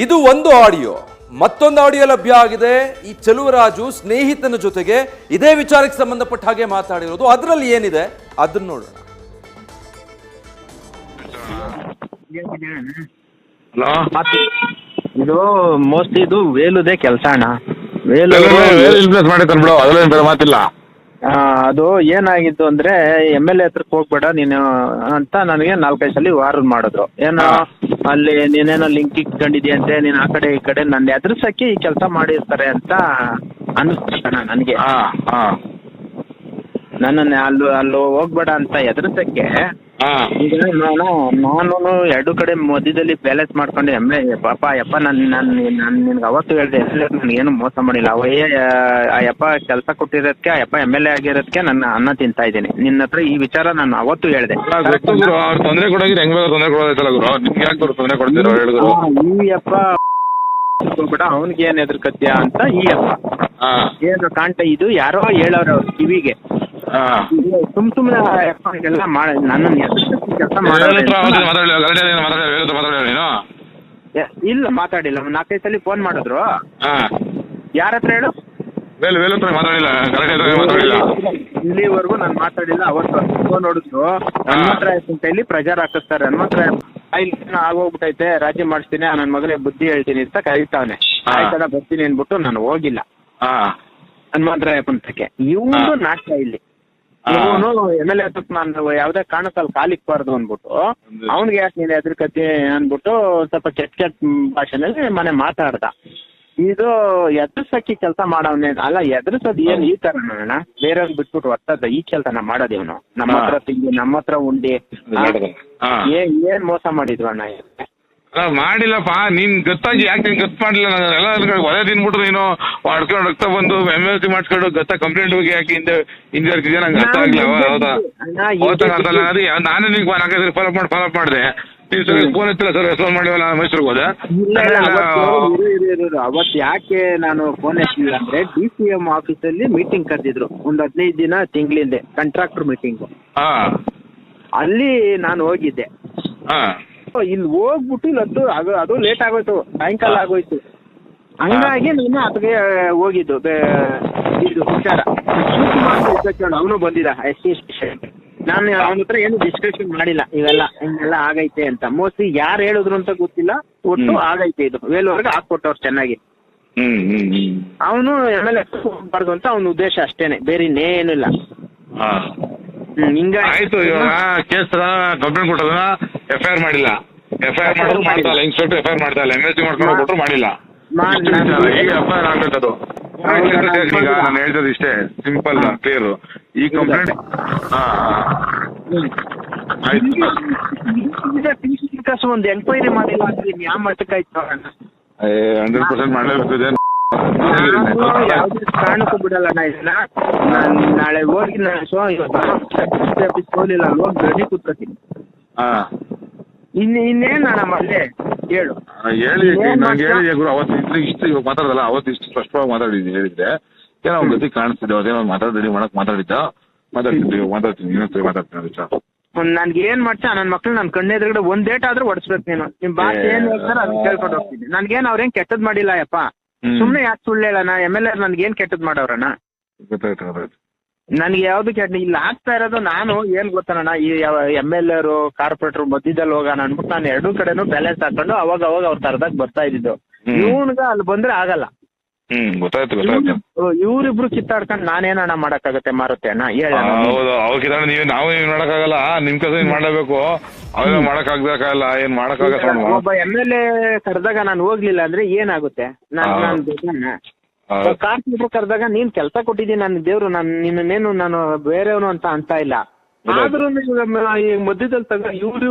ಇದು ಒಂದು ಆಡಿಯೋ. ಮತ್ತೊಂದು ಆಡಿಯೋ ಲಭ್ಯ ಆಗಿದೆ. ಈ ಚೆಲುವರಾಜು ಸ್ನೇಹಿತನ ಜೊತೆಗೆ ಇದೇ ವಿಚಾರಕ್ಕೆ ಸಂಬಂಧಪಟ್ಟ ಹಾಗೆ ಮಾತಾಡಿರೋದು. ಅದರಲ್ಲಿ ಏನಿದೆ ಅದನ್ನ ನೋಡೋಣ. ಹಲೋ, ಇದು ಮೋಸ್ಟ್ಲಿ ಇದು ವೇಲುದೇ ಕೆಲಸ ಅಣ್ಣ. ವೇಲ್ ಬಿಸ್ನೆಸ್ ಮಾಡಿರ್ತಾನೆ ಬಿಡು, ಅದರಲ್ಲಿ ಬೇರೆ ಮಾತಿಲ್ಲ. ಅದು ಏನಾಗಿತ್ತು ಅಂದ್ರೆ MLA ಹತ್ರಕ್ಕೆ ಹೋಗ್ಬೇಡ ನೀನು ಅಂತ ನನಗೆ 4-5 ಸಲ ವಾರದ್ ಮಾಡಿದ್ರು. ಏನೋ ಅಲ್ಲಿ ನೀನೇನೋ ಲಿಂಕ್ ಇಟ್ಕೊಂಡಿದ್ಯಂತೆ, ನೀನ್ ಆ ಕಡೆ ಈ ಕಡೆ ನನ್ನ ಎದುರ್ಸಕ್ಕೆ ಈ ಕೆಲಸ ಮಾಡಿರ್ತಾರೆ ಅಂತ ಅನಿಸ್ತಣ ನನಗೆ. ನನ್ನನ್ನು ಅಲ್ಲಿ ಹೋಗ್ಬೇಡ ಅಂತ ಎದುರ್ಸಕ್ಕೆ ಈಗ ನಾನು 2 ಕಡೆ ಮಧ್ಯದಲ್ಲಿ ಬ್ಯಾಲೆನ್ಸ್ ಮಾಡ್ಕೊಂಡು ಪಾಪ ಯಪ್ಪ ನಾನು ನಿನ್ಗೆ ಅವತ್ತು ಹೇಳಿದೆ ನನಗೇನು ಮೋಸ ಮಾಡಿಲ್ಲ. ಆ ಯಪ್ಪ ಕೆಲಸ ಕೊಟ್ಟಿರೋದಕ್ಕೆ ಆ ಯಪ್ಪ MLA ಆಗಿರೋದಕ್ಕೆ ನನ್ನ ಅನ್ನ ತಿಂತಾ ಇದ್ದೀನಿ. ನಿನ್ನ ಹತ್ರ ಈ ವಿಚಾರ ನಾನು ಅವತ್ತು ಹೇಳಿದೆ. ತೊಂದರೆ ಕೊಡೋಗಿದ್ರೆ ಹೆಂಗ್ ತೊಂದರೆ ಕೊಡೋದೈತಲ್ಲ ಗುರು, ನಿಮ್ಗೆ ಯಾಕೆ ತೊಂದರೆ ಕೊಡ್ತೀರೋ ಹೇಳಿದ್ರು. ಈ ಯಪ್ಪ ಬಿಡ ಅವನಿಗೆ ಏನ್ ಎದುರ್ಕತ್ಯ ಅಂತ ಈ ಯಪ್ಪ ಏನು ಕಾಣ್ತಾ ಇದು ಯಾರೋ ಹೇಳೋರು ಅವ್ರ ಕಿವಿಗೆ. ಸುಮ್ನೆ ಎಲ್ಲ ನನ್ನನ್ನು ಕೆಲಸ ಇಲ್ಲ ಮಾತಾಡಿಲ್ಲ. 4-5 ಸಲ ಫೋನ್ ಮಾಡಿದ್ರು. ಯಾರ ಹತ್ರ ಹೇಳು? ಇಲ್ಲಿವರೆಗೂ ನಾನು ಮಾತಾಡಿಲ್ಲ. ಅವತ್ತು ಫೋನ್ ನೋಡಿದ್ರು ಹನುಮಂತರ ಅಂತ ಹೇಳಿ ಪ್ರಚಾರ ಹಾಕಿಸ್ತಾರೆ. ಹನುಮಂತರ ಆಗೋಗ್ಬಿಟ್ಟೈತೆ, ರಾಜಿ ಮಾಡಿಸ್ತೀನಿ, ನನ್ನ ಮಗನಿಗೆ ಬುದ್ಧಿ ಹೇಳ್ತೀನಿ ಅಂತ ಕರೀತಾವನೆ. ಆಯ್ತದ ಬರ್ತೀನಿ ಅನ್ಬಿಟ್ಟು ನಾನು ಹೋಗಿಲ್ಲ ಹನುಮಂತರಾಯ ಪಂಥಕ್ಕೆ. ಇವನು ನಾಟಕ ಇಲ್ಲಿ. ಇವನು MLA ಹತ್ತಕ್ಕೆ ನಾನು ಯಾವ್ದೇ ಕಾರಣಕ್ಕಲ್ಲಿ ಕಾಲಿಕ್ಬಾರ್ದು ಅಂದ್ಬಿಟ್ಟು ಅವ್ನಿಗೆ ಯಾಕೆ ನೀನು ಎದುರ್ಕತಿ ಅಂದ್ಬಿಟ್ಟು ಸ್ವಲ್ಪ ಕೆಟ್ಟ ಭಾಷೆನಲ್ಲಿ ಮನೆ ಮಾತಾಡ್ದ. ಇದು ಎದುರ್ಸಕ್ಕಿ ಕೆಲಸ ಮಾಡವನೇ ಅಲ್ಲ. ಎದುರ್ಸೋದು ಏನ್ ಈ ತರ ಅಣ್ಣ, ಬೇರೆಯವ್ರಿಗೆ ಬಿಟ್ಬಿಟ್ಟು ಒತ್ತದ ಈ ಕೆಲಸನ ಮಾಡೋದು ಇವನು. ನಮ್ಮ ಹತ್ರ ತಿಂಡಿ, ನಮ್ಮ ಹತ್ರ ಉಂಡಿ, ಏನ್ ಮೋಸ ಮಾಡಿದ್ವು ಅಣ್ಣ. ಮಾಡಿಲ್ಲಪ್ಪ, ನೀನ್ ಗೊತ್ತಾಗಿ ಯಾಕೆ ನೀನ್ ಗೊತ್ತು ಮಾಡಿಲ್ಲ. ನಾನು ಎಲ್ಲ ಒಲೆ ತಿನ್ಬಿಟ್ಟು ನೀನು ಮಾಡ್ಕೊಂಡು ಹೋಗ್ತಾ ಬಂದು MLC ಮಾಡ್ಕೊಂಡು ಗೊತ್ತಾ ಕಂಪ್ಲೇಂಟ್ ಹೋಗಿ ಯಾಕೆ ಹಿಂದೆ ಇರ್ತಿದ್ಯಾ ನಂಗೆ ಅರ್ಥ ಆಗಿಲ್ಲ. ಹೌದಾ ನಾನೇ ನಿಂಗೆ 4-5 ಫಾಲೋ ಮಾಡಿದೆ. ನೀನ್ ಫೋನ್ ಎತ್ತಿಲ್ಲ ಸರ್, ರೆಸ್ಪಾನ್ಸ್ ಮಾಡಿವಲ್ಲ, ಮೈಸೂರಿಗೆ ಹೋದೆ. ಅವತ್ತು ಯಾಕೆ ನಾನು ಫೋನ್ ಎತ್ತಿಲ್ಲ ಅಂದ್ರೆ DCM ಆಫೀಸಲ್ಲಿ ಮೀಟಿಂಗ್ ಕರೆದಿದ್ರು ಒಂದು 15 ದಿನ ತಿಂಗಳಿಂದೆ, ಕಾಂಟ್ರಾಕ್ಟರ್ ಮೀಟಿಂಗ್. ಅಲ್ಲಿ ನಾನು ಹೋಗಿದ್ದೆ. ಇಲ್ಲಿ ಹೋಗ್ಬಿಟ್ಟು ಇಲ್ಲದ್ದು ಅದು ಲೇಟ್ ಆಗೋಯ್ತು, ಸಾಯಂಕಾಲ ಆಗೋಯ್ತು. ಹಂಗಾಗಿ ನಾನು ಅದಕ್ಕೆ ಹೋಗಿದ್ದು. ಇದು ವಿಚಾರ ಅವನು ಬಂದಿದ್ದ SC ಸ್ಟೇಷನ್. ನಾನು ಅವನ ಹತ್ರ ಏನು ಡಿಸ್ಕಷನ್ ಮಾಡಿಲ್ಲ, ಇವೆಲ್ಲ ಹಿಂಗೆಲ್ಲ ಆಗೈತೆ ಅಂತ. ಮೋಸ್ಟ್ಲಿ ಯಾರು ಹೇಳಿದ್ರು ಅಂತ ಗೊತ್ತಿಲ್ಲ, ಒಟ್ಟು ಆಗೈತೆ ಇದು. ವೇಲ್ವರೆಗೆ ಹಾಕ್ಕೊಟ್ಟವ್ರು ಚೆನ್ನಾಗಿ. ಅವನು MLA ಹೋಗ್ಬಾರ್ದು ಅಂತ ಅವನ ಉದ್ದೇಶ ಅಷ್ಟೇನೆ, ಬೇರೆ ಇನ್ನೇನು ಇಲ್ಲ. ಆಯ್ತು, ಇವಾಗ ಕೇಸ್ ಕಂಪ್ಲೇಂಟ್ ಕೊಟ್ಟೋದನ್ನ FIR ಮಾಡಿಲ್ಲ. FIR ಮಾಡೋದು ಮಾಡ್ತಾ ಇಲ್ಲ, ಇನ್ಸ್ಪೆಕ್ಟರ್ FIR ಮಾಡ್ತಾ ಇಲ್ಲ, MLC ಮಾಡ್ಕೊಂಡು ಕೊಟ್ಟರು ಮಾಡಿಲ್ಲ. ಈಗ FIR ಆಗ್ಬೇಕದು. ಈಗ ನಾನು ಹೇಳ್ತದೆ ಇಷ್ಟೇ, ಸಿಂಪಲ್ ಕ್ಲಿಯರ್. ಈ ಕಂಪ್ಲೇಂಟ್ ಒಂದು ಎಂಕ್ವೈರಿ ಮಾಡಿಲ್ಲ ಅಂದ್ರೆ ಯಾವ ಮಟ್ಟಕ್ಕಾಯ್ತು? 100% ಮಾಡಲೇಬೇಕು. ಯಾವ್ದು ಕಾರಣಕ್ಕೂ ಬಿಡಲ್ಲ ಇದನ್ನ. ನಾಳೆ ಹೋಗಿ ಆಫೀಸ್ ಹೋಗ್ಲಿಲ್ಲ, ಹೋಗಿ ಗಡಿ ಕೂತ್ಕೊತೀನಿ. ಇನ್ನೇನ್ ಅಣ್ಣ ಮತ್ತೆ ಹೇಳು. ಹೇಳಿ ನಂಗೆ ಹೇಳಿ ಗುರು. ಅವತ್ತು ಇಷ್ಟು ಇವಾಗ ಮಾತಾಡೋದಲ್ಲ, ಅವತ್ತು ಇಷ್ಟು ಸ್ಪಷ್ಟವಾಗಿ ಮಾತಾಡಿದ್ದೀನಿ. ಹೇಳಿದ್ರೆ ಏನೋ ಅವ್ನ ಜೊತೆ ಕಾಣಿಸ್ತಿದ್ದೆ, ಅದೇನೋ ಮಾತಾಡಿ ಮಾತಾಡ್ತೀನಿ ಇನ್ನೊಂದ್ಸರಿ ಮಾತಾಡ್ತೀನಿ. ನನ್ಗೆ ಏನ್ ಮಾಡ್ತಾ ನನ್ನ ಮಕ್ಳು ನನ್ನ ಕಣ್ಣೆದುರುಗಡೆ ಒಂದ್ ಡೇಟ್ ಆದ್ರೂ ಹೊಡ್ಸ್ಬೇಕು ನೀನು. ನಿಮ್ ಭಾಷೆ ಏನ್ ಹೇಳ್ತಾರೆ ಅದನ್ನ ಕೇಳ್ಕೊಂಡು ಹೋಗ್ತೀನಿ. ನನ್ಗೇನ್ ಅವ್ರೇನ್ ಕೆಟ್ಟದ್ ಮಾಡಿಲ್ಲ ಯಪ್ಪ. ಸುಮ್ನೆ ಯಾಕೆ ಸುಳ್ಳು ಹೇಳೋಣ? MLA ನನ್ಗೇನ್ ಕೆಟ್ಟದ್ ಮಾಡವ್ರಣ್ಣ? ನನ್ಗೆ ಯಾವ್ದು ಕೆಟ್ಟ ಇಲ್ಲ ಆಗ್ತಾ ಇರೋದು. ನಾನು ಏನ್ ಗೊತ್ತಣ್ಣ, ಈ MLA ಕಾರ್ಪೊರೇಟರ್ ಮಧ್ಯದಲ್ಲಿ ಹೋಗೋಣ ಅನ್ಬಿಟ್ಟು ನಾನು 2 ಕಡೆನೂ ಬ್ಯಾಲೆನ್ಸ್ ಹಾಕೊಂಡು ಅವಾಗ ಅವ್ರ ತರದಾಗ ಬರ್ತಾ ಇದ್ದಿದ್ದು. ಇವನ್ಗ ಅಲ್ಲಿ ಬಂದ್ರೆ ಆಗಲ್ಲ. ಇವ್ರಿಬ್ರು ಕಿತ್ತಾಡ್ಕೊಂಡು ನಾನೇನಣ್ಣ ಮಾಡಕ್ಕಾಗತ್ತೆ? ಮಾರುತ್ತೆ ಅಣ್ಣ ಹೇಳ. ನಾವು ಏನ್ ಮಾಡಕ್ಕಾಗಲ್ಲ, ನಿಮ್ ಕೆಲಸ ಏನ್ ಮಾಡ್ಲೇಬೇಕು. ಅವೆಲ್ಲ ಮಾಡಕ್ಕಾಗಲ್ಲ, ಏನ್ ಮಾಡಕ್ಕಾಗಲ್ಲ. ಒಬ್ಬ MLA ಕರೆದಾಗ ನಾನು ಹೋಗ್ಲಿಲ್ಲ ಅಂದ್ರೆ ಏನಾಗುತ್ತೆ? ಕಾರ್ಪೊರೇಟರ್ ಕರೆದಾಗ ನೀನ್ ಕೆಲಸ ಕೊಟ್ಟಿದ್ದೀನಿ, ನನ್ನ ದೇವ್ರು, ನಿನ್ನೇನು ನಾನು ಬೇರೆಯವನು ಅಂತ ಇಲ್ಲ. ಆದ್ರೂ ಮಧ್ಯದಲ್ಲಿ ಇವ್ರು